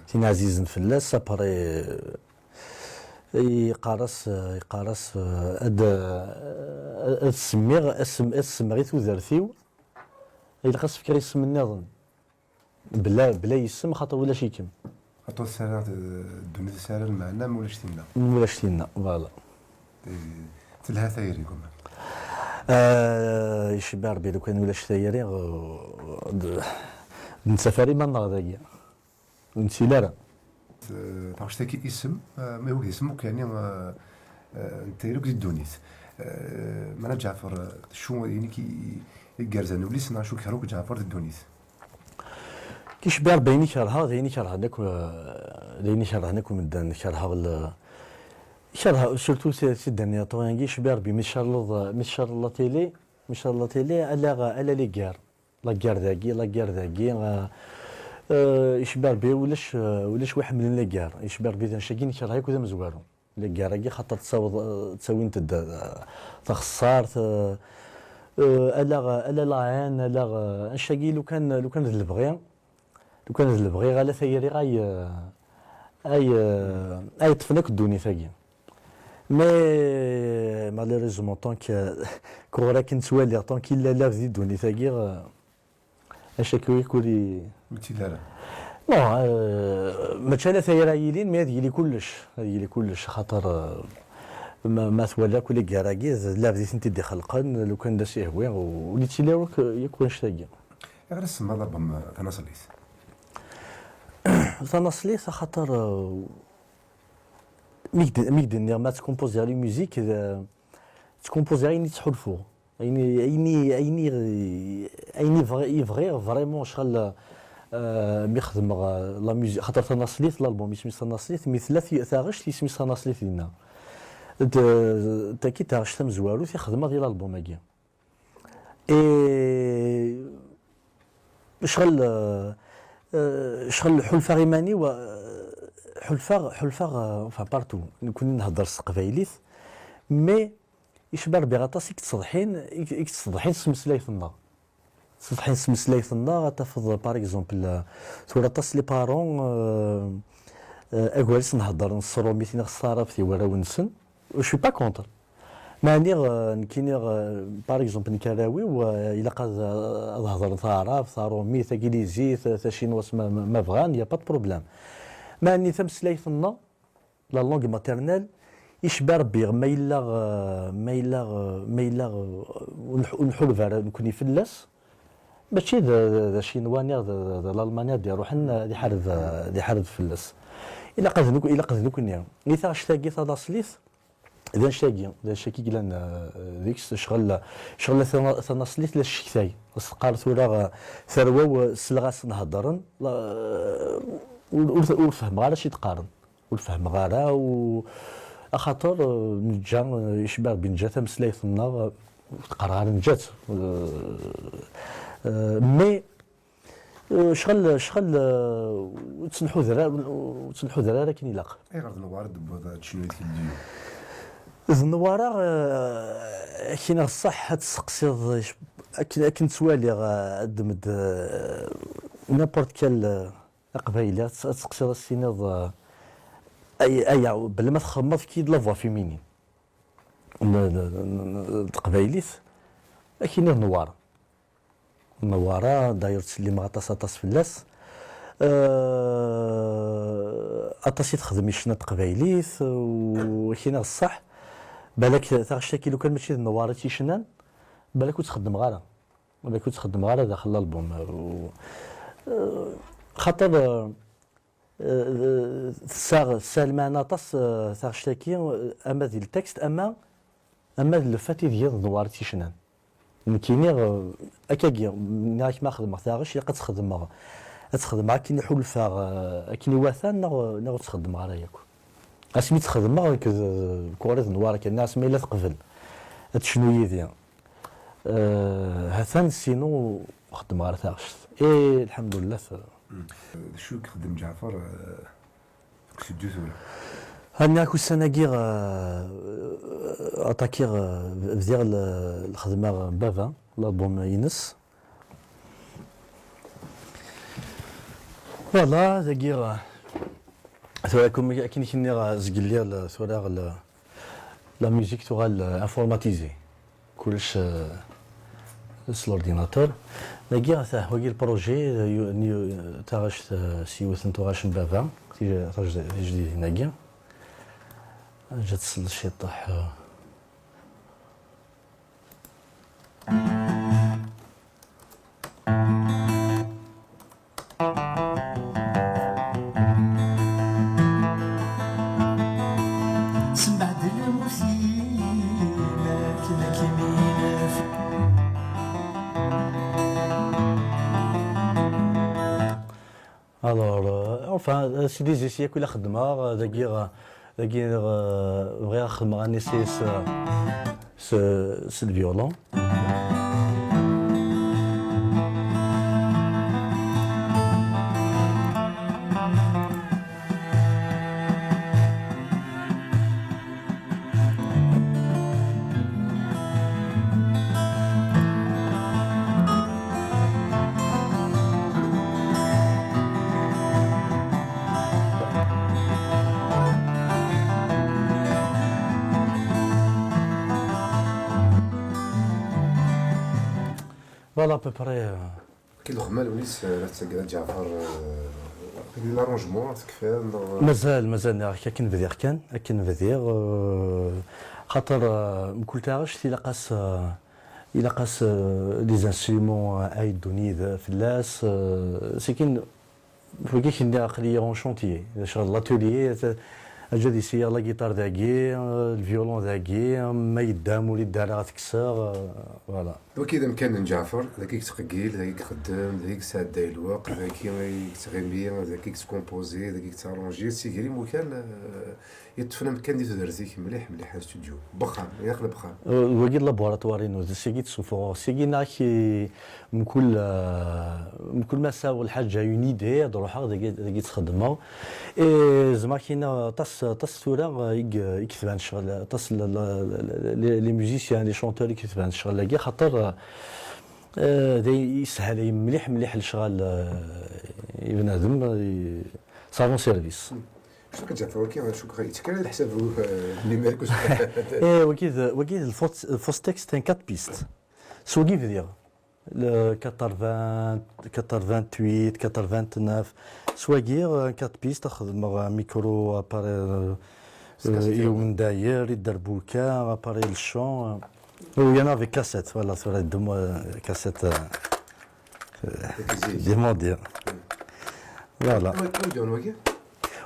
[SPEAKER 2] تين عزيز فلاس ابري يقارس اد السميغ ذرثيو الا خاص فكري اسم النظام بلا يسم خاطر ولا شي كم
[SPEAKER 3] خاطر السنه الدنيا السنه معنا
[SPEAKER 2] ولا شتينا فوالا
[SPEAKER 3] تلها ثايري كمان
[SPEAKER 2] يشبع ربي لو كان ولا شتايري نسافري ما نغدايا ونسيلارا
[SPEAKER 3] تعرفش تاكي اسم ما هو اسمك يعني انت لوك الدونيت مانا جعفر شو يعني كي يقرزن وليس نعشو كهروك جعفر الدونيت
[SPEAKER 2] كيشبع بيني كرها ديني كرها ناك ديني كرها ناك من دان كرها شرها سورتو سي دانيير طون كي شبار بي مش شاء الله تيلي على لي غير لا غير داكي يشبار بي ولاش واحد من لي غير يشبار بي شاكين كرهي كذا مزوارو لي غير كي خاطر تساوي انت تخسار الا لا عين الا شاكي لو كان البغي غالا ثيري اي طفلك الدنيا ثاقي مي مالوريزمون طونك كورا كنتوالي طونك الا لا في الدنيا ثاقي اشاكوي كولي
[SPEAKER 3] وتيدارا
[SPEAKER 2] نو ماشي لا ثيرا يلين مي هذه لي كلش خاطر ما تولى كل كراكيز لا بديت انت دي خلقن لو كان دا شي هوي وليت تيلاوك يكون شتاقي
[SPEAKER 3] غير السما ضربهم تناصليت
[SPEAKER 2] تناصليت خاطر ميك ما تكومبوزي لي ميوزيك تكومبوزي عيني تحلفو عيني فغي فريمون شغل ميخدم لا ميوزيك خاطر تناصليت الالبوم يسمي تناصليت مثل ثاغش يسمي تناصليت لينا تاكي تاغش تم زوارو تيخدم ديال الالبوم هاكي اي شغل حلفا غيماني و حلفا فا بارتو كنا نهضر القبايليت مي يشبر بغطاس تصدحين سمسلايثنا غتفض باغ اكزومبل ثورة طاس لي بارون اكواليس نهضر نصرو ميتين خساره في وراو نسن و شو با كونتر ماني نكيني باغ اكزومبل نكراوي وإلا قاد نهضر ثعرف ثارومي ثاكيليزي ثاشينواس ما بغان يا با بروبليم ماني ثمسلايثنا لا لونغ ماتيرنال يشبه ربي ما إلا ونحول فارا نكوني فلاس ماشي ذا شينوانيا ذا الالمانيا دي روحنا دي حارب فلاس الا قد نكون ني ثا شتاقي ثا صليث اذا شتاقي ذا شاكي كلان ديكس شغل ثنا صليث لا الشكتاي قال ثورا ثروه سلغاس نهضرن والفهم غير شي تقارن والفهم غير خاطر نجا يشبه بين جات مسلايثنا تقرا نجات مي شغل تسنحو ذرا كاين يلاق
[SPEAKER 3] اي غير نوار دبا شنو يتكديو
[SPEAKER 2] النوارة كاين الصح تسقسيض كنت توالي دمد نابورت كال قبايله تسقسيض السيناض اي بلا ما تخمض كيد لافوا فيمينين القبايليت كاين النوارة داير تسلم غطاس فلاس اطاسي تخدم يشنا قبايليت وكاين الصح بالك تاغشتاكي لو كان ماشي النوارة تيشنان بالك تخدم غالا داخل الالبوم خاطر سالمان طاس تاغشتاكي اما ديال التكست اما الفاتي ديال النوار تيشنان كاينين اكاكي ناك ما خدمت تاغش قد تخدم كاين حلفا كاين واثان نغ تخدم غير ياك اسمي تخدم كوريز نوار كاين ناس ما الا تقبل شنو يدي هثان سينو خدم غير تاغش الحمد لله
[SPEAKER 3] شو خدم جعفر في الجزر
[SPEAKER 2] هنا كو سناكير اتاكير فدير الخدمه بافا لالبوم ينس فوالا داكير ثوراكم كاين زقليا ثورا لا ميوزيك تغال انفورماتيزي كلش سلورديناتور داكير هو البروجي تاعش سيوثن تغاش بافا جديد هنايا جات تصل شي طاح
[SPEAKER 4] بعد المسيلات لكمين
[SPEAKER 2] الوغ enfin سي دي زيسيا كل خدمه داكير
[SPEAKER 4] داكي بغيت نخدم غنسي س الفيولون. فوالا بوبري.
[SPEAKER 3] كي الخمال ونيس تسقى جعفر كاين لارونجمون تكفى
[SPEAKER 4] مازال كنبدير خاطر مكل تاعش إلا قاس لي زانسترومون عايدوني فلاس سكين فوقي كنا قليا اون شونتيي شغل لاتوليي اجا يسير لا جيتار داكي الفيولون داكي ما يدام ولي دار غتكسر فوالا.
[SPEAKER 3] دوك اذا كان جعفر ذاك تقيل ذاك خدام ذاك ساعد داي الوقت ذاك تغيمي ذاك تكومبوزي ذاك تارونجي سيكري مكان يتفنى مكان ديتو درتيك مليح استوديو بخام يقلب بخام
[SPEAKER 4] وكي لابوراتواري نو سيكي تسوفو سيكي ناكي من كل ما ساو الحاجه اون ايدي تروح ذاك تخدمها زعما كاينه طاس ثوره يكتبان الشغل طاس لي ميوزيسيان لي شونتور يكتبان الشغل لاكي خاطر يسهل مليح الشغل بنادم صافون سيرفيس.
[SPEAKER 3] شنو كتعرفوا شو كيتكلم على حساب النيميريك
[SPEAKER 4] وكيد الفوستيكس تاع 4 بيست سو كيف دير 80 88 89 سواغير 4 بيست تاخذ ميكرو اباري يوم داير يدير بوكا اباري الشون ويانا في كاسيت فوالا صورة دم كاسيت دي موديل فوالا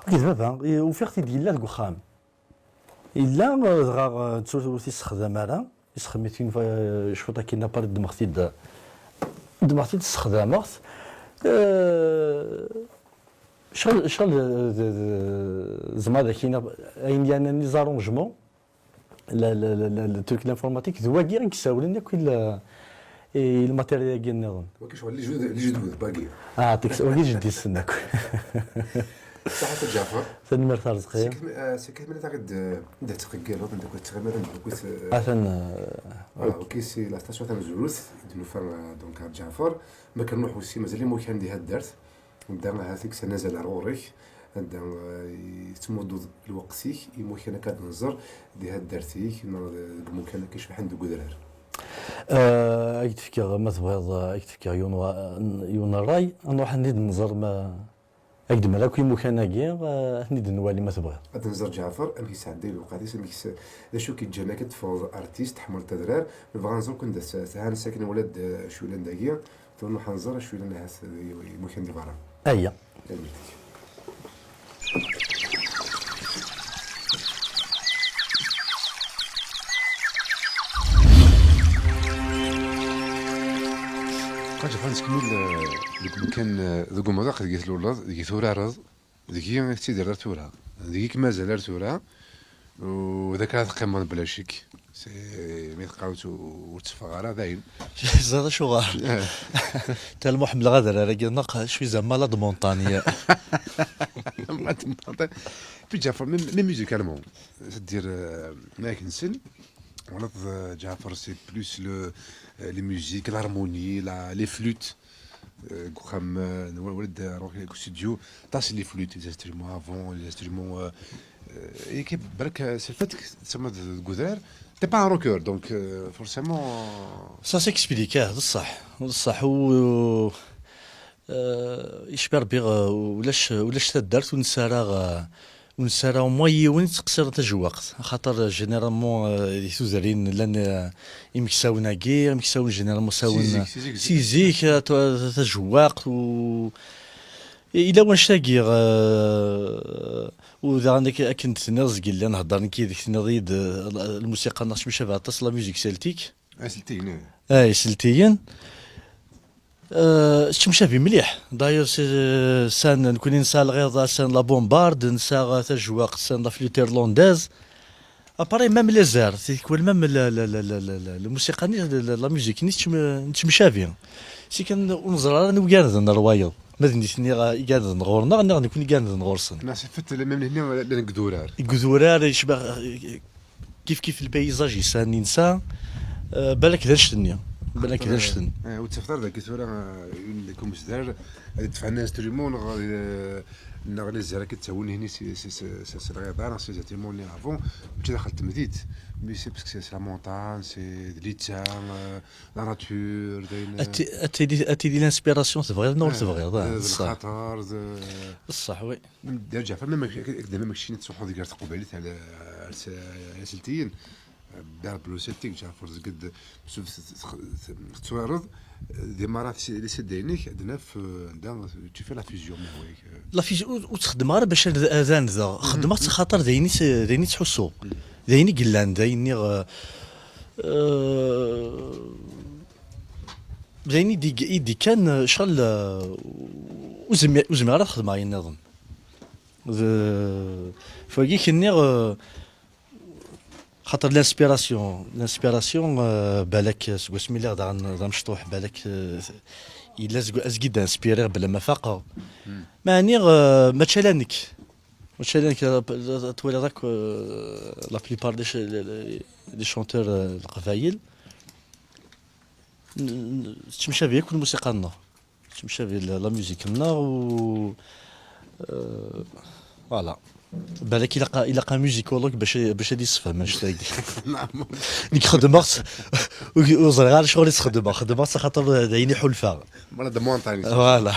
[SPEAKER 4] وكيد بابا وفيختي ديال الكوخام الا غا تستخدم راه يستخدم شوطه كاينه بار دمختي تستخدمها شغل زعما كاينه يعني لي زارونجمون الترك الانفورماتيك هو كاع نكساولنا كل الماتيريال ديال النظام
[SPEAKER 3] شغل اللي جدود باقي
[SPEAKER 4] تكساولي جدي يستناك
[SPEAKER 3] صحة جعفر
[SPEAKER 4] ثاني مرة رزقية
[SPEAKER 3] سكت من تاعك ده تقيل هذا ندوك تغمر ندوك
[SPEAKER 4] عشان
[SPEAKER 3] وكيسي لا ستاسيون تاع زولوث دونو فان دونك جعفر ما كنروحو سي مازال مو كان دي هاد نبدا هذيك سنه نزل روريك نبدا تمود الوقتيك يمو كان كنظر دي هاد درتيك مو كان كيشبح ندوك درار
[SPEAKER 4] اكتفكر ما تبغيض اكتفكر يون الراي نروح ندير نظر ما اقدم على كل مكان كاع ندير نوالي ما تبغي
[SPEAKER 3] هاد نظر جعفر امي سعد ديال الوقت امي شو كيتجانا كتفوز ارتيست حمل تدرار بغا نزور كنت ساعه ساكن ولاد شولان داكيا تونو حنزر شولان هاس مكان دي برا
[SPEAKER 4] اييه
[SPEAKER 3] قاعد نكمل دوك كان دوك المذاق ديال الاولاد ديال ثورة رض ديك تيدير ثورة ديك مازال ثورة وذاك راه قيمه بلا شيك سي مي تقاوت وتصفغ داين
[SPEAKER 5] زاد شو غار تاع المحمل غادر راه ناقص شوي زعما لا مونطانيه
[SPEAKER 3] في جعفر ميم ميوزيكالمون دير ما كنسن ولا جعفر سي بلوس لي ميوزيك الهارموني لي فلوت كوخام ولد روح ستوديو طاس لي فلوت لي انسترومون افون لي انسترومون كيف برك سي فات تسمى الكودار تي با ان روكور دونك فورسيمون
[SPEAKER 5] سا سيكسبليكاه بصح و يشبر بي ولاش تدارت ونسارا موي وين تقصر تجوقت خاطر جينيرالمون توزرين لان يمكساونا كير يمكساون جينيرالمون ساون سيزيك تجوقت و الا واش تاكير وذا عندك كنت نرز قال لي نهضر كي ديك نريد الموسيقى ناقص مش شبه تصل ميوزيك سلتيك
[SPEAKER 3] سلتين
[SPEAKER 5] سلتيين تمشافي مليح داير سان نكون نسى الغيضة سان لا بومبارد نسى تجواق سان لا فلوت ايرلانداز اباري ميم لي زار تيكون ميم الموسيقى لا ميوزيك نتمشافي سي كان ونزرار انا وكانت الروايض ما دنيتني كانت نغورنا غنكون كانت نغورسن
[SPEAKER 3] الناس فت من هنا لنقدورار
[SPEAKER 5] الكذورار يشبه كيف البيزاج يسان ننسى بالك درشتني بالك درشتن
[SPEAKER 3] وتفطر ذاك الثوره لكم مصدر دفعنا انسترومون نغلي الزهره كتهون هنا سي الغيطان سي زاتيمون لي افون مشي دخل تمديد مي سي باسكو سي لا مونتان سي ليتسا لا ناتور
[SPEAKER 5] اتي لانسبيراسيون تبغي ولا تبغي
[SPEAKER 3] صح الخطر
[SPEAKER 5] بصح وي
[SPEAKER 3] دار جعفر ما ماكشي تصحوا ديك قبيلت على سلتيين دار بلوسيتيك جعفر قد تعرض دي مرات اللي سدينيك عندنا في عندنا تشوف لا فيزيون هويك
[SPEAKER 5] لا فيزيون وتخدم غير باش الاذان ذا خدمت خاطر دايني تحسو دايني قلان دايني دايني دي كان شغل وزمي غير خدمه نظن فوقي كني خاطر لانسبيراسيون بالك سمي الله دا مشطوح بالك الا ازكيد انسبيري بلا ما فاقه معني ما تشالانك طويل هذاك لا بليبار دي شونتور القبايل تمشى فيها كل موسيقى لنا تمشى فيها لا ميوزيك لنا و فوالا بالك إلا ميوزيكولوج باش هادي يصفهم اش تايدي
[SPEAKER 3] نعم
[SPEAKER 5] ديك خدمت وزر غير شغل خدمت خاطر دايني حلفه
[SPEAKER 3] مرة دا مونتاني
[SPEAKER 5] فوالا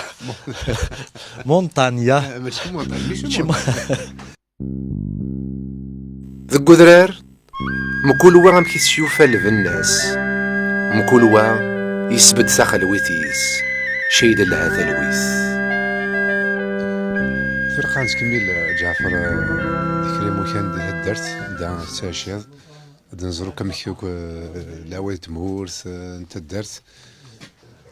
[SPEAKER 5] مونتانيا
[SPEAKER 3] ماشي مونتاني
[SPEAKER 5] ماشي
[SPEAKER 1] ذك قدرار مكل وا غام كيسيوفا لبناس مكل وا يسبد ثاخل ويتيس شيد الهذا الويث
[SPEAKER 3] فرقان كميل جعفر ذكري كان درت دا تاشيض نزرو كم كيوك لاوي تمورس انت درت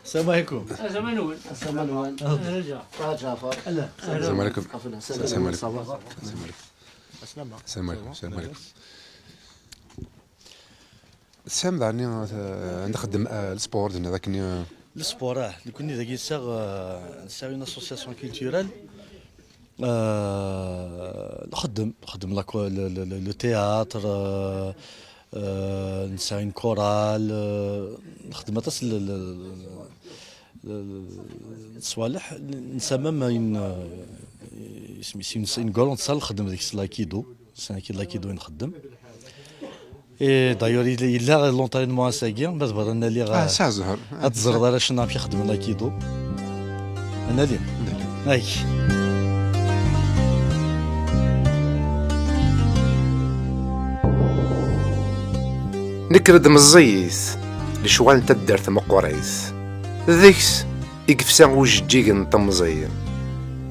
[SPEAKER 5] السلام عليكم
[SPEAKER 6] زمان جعفر
[SPEAKER 3] السلام عليكم السلام عليكم السلام عليكم السلام دعني عندي خدم السبور هذاك
[SPEAKER 5] السبور اللي كوني ذاك نساوي اون اسوسياسيون كولتورال نخدم لو تياتر نساوي اون كورال نخدم حتى الصوالح نسمى اسمي اون كولون صال نخدم ديك لايكيدو لايكيدو نخدم اي دايور الا لونطرينمون ساكي باش بغينا لي
[SPEAKER 3] ساعة زهر
[SPEAKER 5] هاد الزرده راه شنو كيخدم لايكيدو انا لي هاي
[SPEAKER 1] نكرد مزيث لشوال نتا درت مقوريث ذيكس يقفسان وجديق نطمزي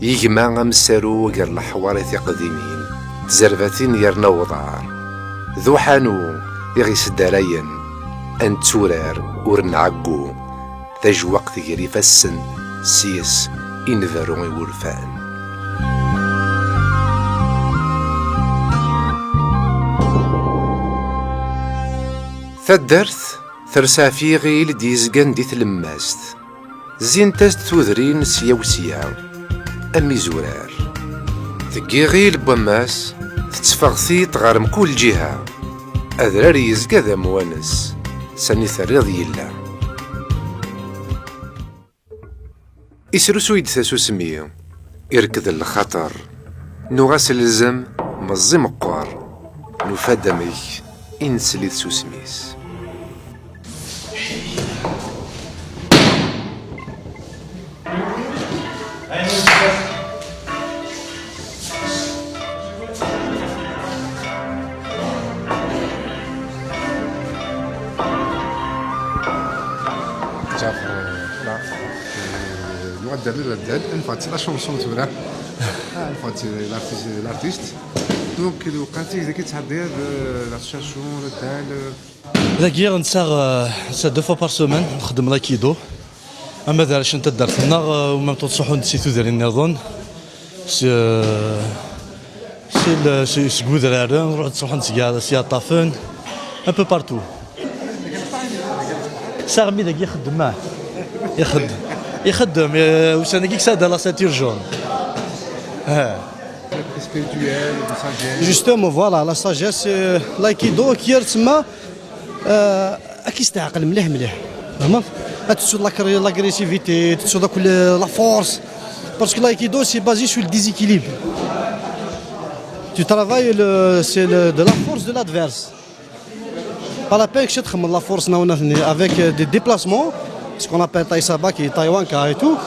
[SPEAKER 1] يجمع مسارو وقال الحواريث قديمين تزرباتين يرنا وضعار ذو حانو يغيس الدراين ان تورار ورنعقو ذاج وقت يري فسن سيس انفارو يولفان ثدرت ثرسا في غيل ديزقان دي تلماست زين تاست تودرين سيا وسيا امي زورار ثقي غيل بوماس تتفغثي تغارم كل جهة أذرار يزقى ذا موانس ساني ثريض يلا إسرسو يدثاسو سمية إركض الخطر نغاس الزم مزي مقار نفادمك إنسليث سوسميس
[SPEAKER 3] الدال انفات لا شونسون تورا انفات لارتيست دونك الوقت اذا كيتحضر لاسوسياسيون الدال
[SPEAKER 5] لاكي غنسى دو فوا بار سومان نخدم لايكيدو اما دارش انت درتنا وما تنصحوا نسيتو دارين نظن سي سكودرارن نروح نصحوا نسيا طافن ان بو بارتو ساغمي داك يخدم معاه يخدم وسانا كيك سادا لا ساتير جون
[SPEAKER 6] جوستومون فوالا لا ساجيس لايكيدو كير تما كيستعقل مليح مليح فهمت تسود لاغريسيفيتي تسود داك لا فورس باسكو لايكيدو سي بازي سو الديزيكيليبر tu travailles de la force de l'adverse pas la peine que tu تخمم la force avec des déplacements ce qu'on appelle taï sabaki taïwan ka et tout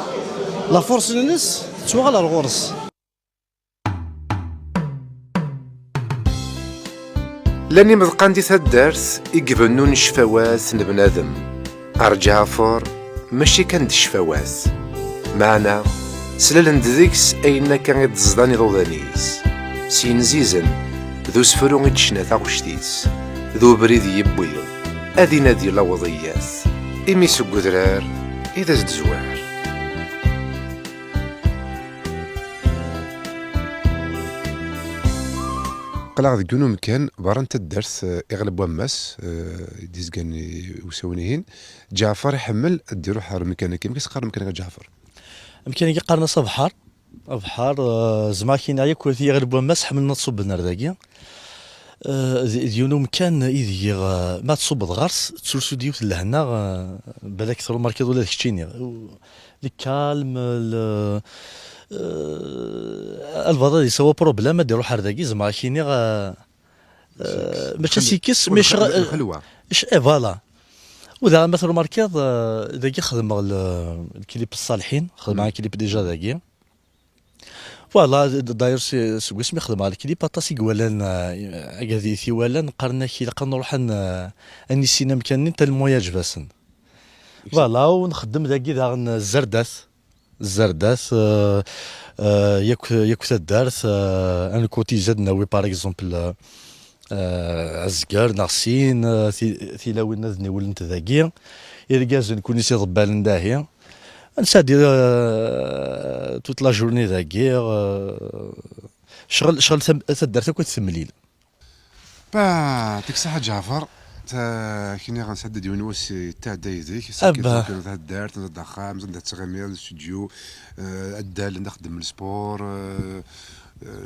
[SPEAKER 6] la force الناس تسوق على الغرس
[SPEAKER 1] لاني مذقان دي تدارت يقبنون الشفوات بنادم أرجافور ماشي كان دي الشفوات معنا سلالن ديكس أين كان يتزداني ضوضانيس سين زيزن ذو سفرو يتشنا تاغشتيس ذو بريد يبويو أذي نادي لوضيات إمي سقدرار إذا زد زوار قلع ذكونو مكان باران تدرس اغلب وماس ديزكان وسونيهين جعفر يحمل ديرو حار ميكانيكي مكيس قارن ميكانيكي جعفر
[SPEAKER 5] مكانيكي قارنا بحار بحار زماكينا يا كورتي اغلب وماس حملنا تصب نرداكيا ديونو مكان ايدي ما تصب الغرس تسلسو ديوت لهنا بالك ثرو ماركيد ولا داكشيني الكالم الفضاء يسوى بروبليم ديرو حرداكي زعما كايني باش سيكس مش
[SPEAKER 1] خلوه
[SPEAKER 5] فوالا وذا مثلا ماركيض داكي خدم الكليب الصالحين خدم مع الكليب ديجا داكي فوالا داير سويسمي خدم على الكليب طاسي قوالان هذه ثيوالان قرنا كي لقا نروح اني السينما كان انت الموياج باسن فوالا ونخدم داكي الزرداث ياك تدارت ان كوتي زادنا وي باغ اكزومبل عزكار ناغسين ثيلاوين نذني ولنت ذاكيا يركاز نكون نسي ضبال داهيه نسادي توت لا جورني ذاكيا شغل تدارت كنت ثمليل
[SPEAKER 3] با ديك الساعه جعفر كيني غنسدد يونس تاع دايزيك ساكن دارت ندخام زاد تغامير الاستوديو الدال نخدم السبور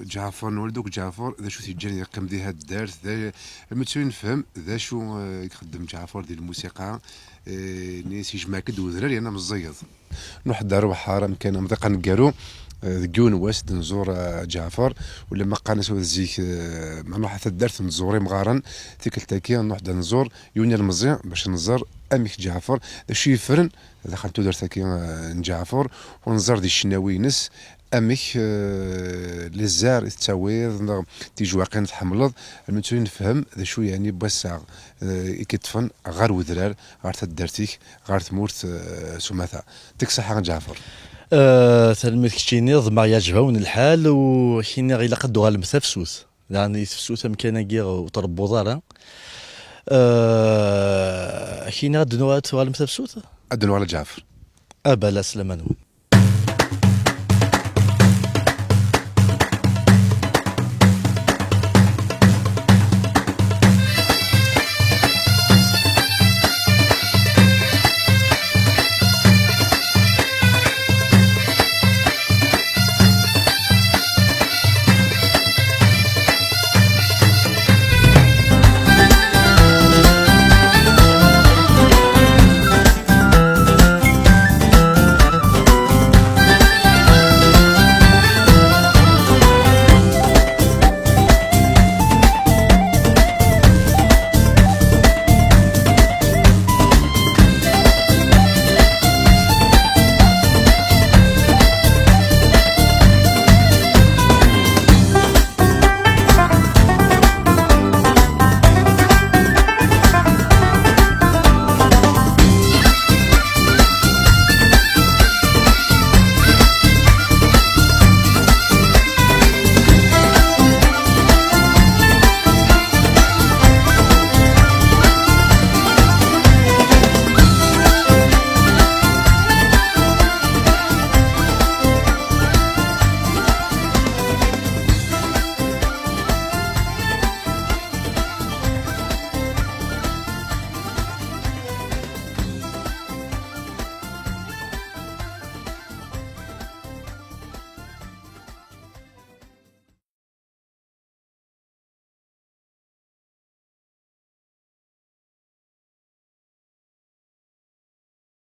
[SPEAKER 3] جعفر نولدوك جعفر ذا شو تيجاني كم دي هاد دارت ذا المتسوين نفهم ذا شو يخدم جعفر ديال الموسيقى نيس يجمع كد وذراري انا مزيض نحضر بحارة كان مضيقه نكارو ذكيون واسد نزور جعفر ولا ما قانا سوا زيك ما نروح حتى دارت نزوري مغارن تيك التاكي نروح نزور يوني المزيان باش نزور اميك جعفر شي يفرن دخلتو دارت تاكي جعفر ونزور دي الشناوي نس اميك لي زار التاويض تيجي واقع نتحملض المتسوين نفهم ذا شو يعني بوسع كيطفن غار وذرار غار تدارتيك غار تمورت سماثا ديك الصحه جعفر
[SPEAKER 5] تلميذ كشتيني ضما يعجبون الحال وحين غير قدو غالم تفسوس يعني تفسوس مكان وتربو دارا حين غدنوات غالم تفسوس
[SPEAKER 3] ادنو على جعفر
[SPEAKER 5] ابا لا سلامانو